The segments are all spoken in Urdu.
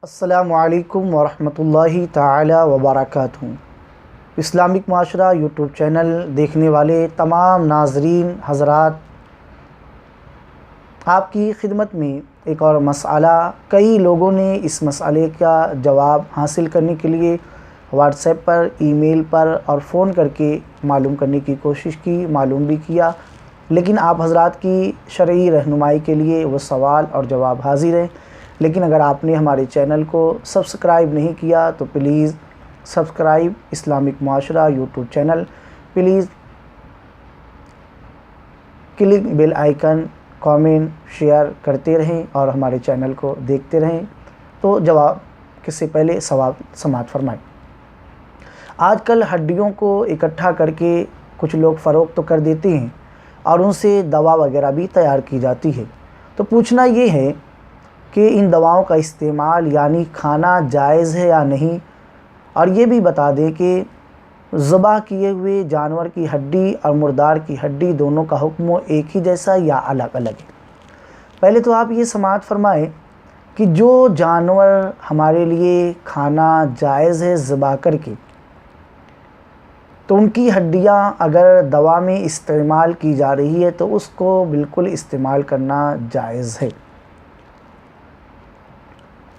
السلام علیکم ورحمۃ اللہ تعالی وبرکاتہ۔ اسلامک معاشرہ یوٹیوب چینل دیکھنے والے تمام ناظرین حضرات، آپ کی خدمت میں ایک اور مسئلہ، کئی لوگوں نے اس مسئلے کا جواب حاصل کرنے کے لیے واٹس ایپ پر، ای میل پر اور فون کر کے معلوم کرنے کی کوشش کی، معلوم بھی کیا، لیکن آپ حضرات کی شرعی رہنمائی کے لیے وہ سوال اور جواب حاضر ہیں۔ لیکن اگر آپ نے ہمارے چینل کو سبسکرائب نہیں کیا تو پلیز سبسکرائب اسلامک معاشرہ YouTube channel, please click bell icon, comment, share کرتے رہیں اور ہمارے چینل کو دیکھتے رہیں۔ تو جواب کے سے پہلے سماعت فرمائیں۔ آج کل ہڈیوں کو اکٹھا کر کے کچھ لوگ فروخت تو کر دیتے ہیں اور ان سے دوا وغیرہ بھی تیار کی جاتی ہے۔ تو پوچھنا یہ ہے کہ ان دواؤں کا استعمال یعنی کھانا جائز ہے یا نہیں، اور یہ بھی بتا دیں کہ ذبح کیے ہوئے جانور کی ہڈی اور مردار کی ہڈی دونوں کا حکم ایک ہی جیسا یا الگ الگ ہے۔ پہلے تو آپ یہ سماعت فرمائیں کہ جو جانور ہمارے لیے کھانا جائز ہے ذبح کر کے، تو ان کی ہڈیاں اگر دوا میں استعمال کی جا رہی ہے تو اس کو بالکل استعمال کرنا جائز ہے۔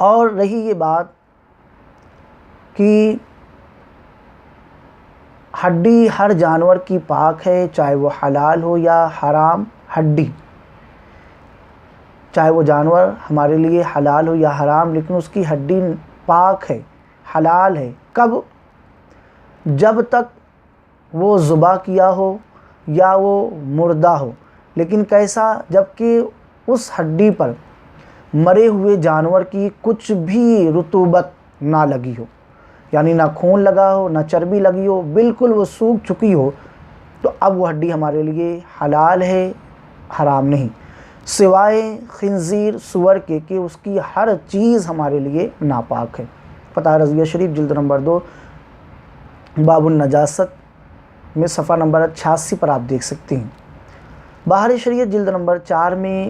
اور رہی یہ بات کہ ہڈی ہر جانور کی پاک ہے، چاہے وہ حلال ہو یا حرام ہڈی، چاہے وہ جانور ہمارے لیے حلال ہو یا حرام، لیکن اس کی ہڈی پاک ہے، حلال ہے۔ کب؟ جب تک وہ ذبح کیا ہو یا وہ مردہ ہو، لیکن کیسا؟ جب کہ اس ہڈی پر مرے ہوئے جانور کی کچھ بھی رطوبت نہ لگی ہو، یعنی نہ خون لگا ہو، نہ چربی لگی ہو، بالکل وہ سوکھ چکی ہو، تو اب وہ ہڈی ہمارے لیے حلال ہے، حرام نہیں، سوائے خنزیر سور کے کہ اس کی ہر چیز ہمارے لیے ناپاک ہے۔ فتح رضویہ شریف جلد نمبر 2 باب النجاست میں صفحہ نمبر 86 پر آپ دیکھ سکتے ہیں۔ بہار شریعت جلد نمبر 4 میں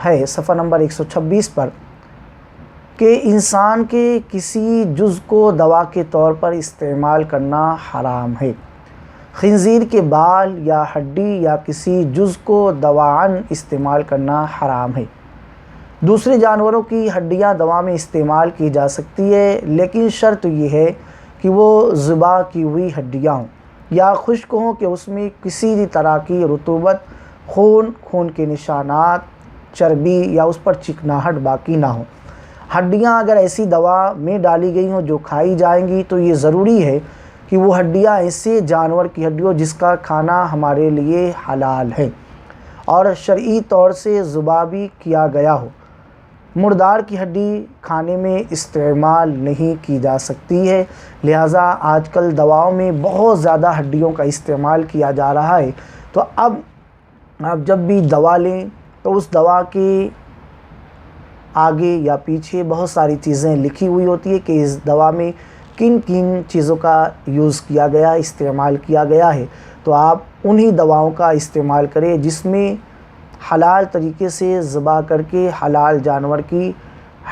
ہے صفحہ نمبر 126 پر کہ انسان کے کسی جز کو دوا کے طور پر استعمال کرنا حرام ہے۔ خنزیر کے بال یا ہڈی یا کسی جز کو دواعن استعمال کرنا حرام ہے۔ دوسرے جانوروں کی ہڈیاں دوا میں استعمال کی جا سکتی ہے، لیکن شرط یہ ہے کہ وہ ذبح کی ہوئی ہڈیاں ہوں یا خشک ہوں کہ اس میں کسی بھی طرح کی رطوبت، خون کے نشانات، چربی یا اس پر چکناہٹ باقی نہ ہو۔ ہڈیاں اگر ایسی دوا میں ڈالی گئی ہوں جو کھائی جائیں گی تو یہ ضروری ہے کہ وہ ہڈیاں ایسے جانور کی ہڈی ہو جس کا کھانا ہمارے لیے حلال ہے اور شرعی طور سے ذبح بھی کیا گیا ہو۔ مردار کی ہڈی کھانے میں استعمال نہیں کی جا سکتی ہے، لہٰذا آج کل دواؤں میں بہت زیادہ ہڈیوں کا استعمال کیا جا رہا ہے۔ تو اب آپ جب بھی دوا لیں تو اس دوا کے آگے یا پیچھے بہت ساری چیزیں لکھی ہوئی ہوتی ہے کہ اس دوا میں کن کن چیزوں کا یوز کیا گیا، استعمال کیا گیا ہے۔ تو آپ انہی دواؤں کا استعمال کریں جس میں حلال طریقے سے ذبح کر کے حلال جانور کی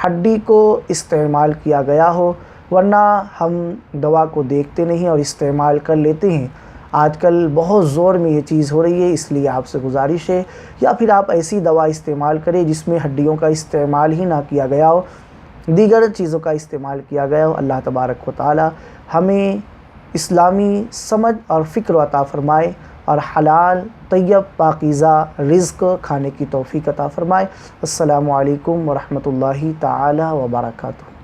ہڈی کو استعمال کیا گیا ہو، ورنہ ہم دوا کو دیکھتے نہیں اور استعمال کر لیتے ہیں۔ آج کل بہت زور میں یہ چیز ہو رہی ہے، اس لیے آپ سے گزارش ہے یا پھر آپ ایسی دوا استعمال کریں جس میں ہڈیوں کا استعمال ہی نہ کیا گیا ہو، دیگر چیزوں کا استعمال کیا گیا ہو۔ اللہ تبارک و تعالی ہمیں اسلامی سمجھ اور فکر عطا فرمائے اور حلال طیب پاکیزہ رزق کھانے کی توفیق عطا فرمائے۔ السلام علیکم ورحمۃ اللہ تعالی وبرکاتہ۔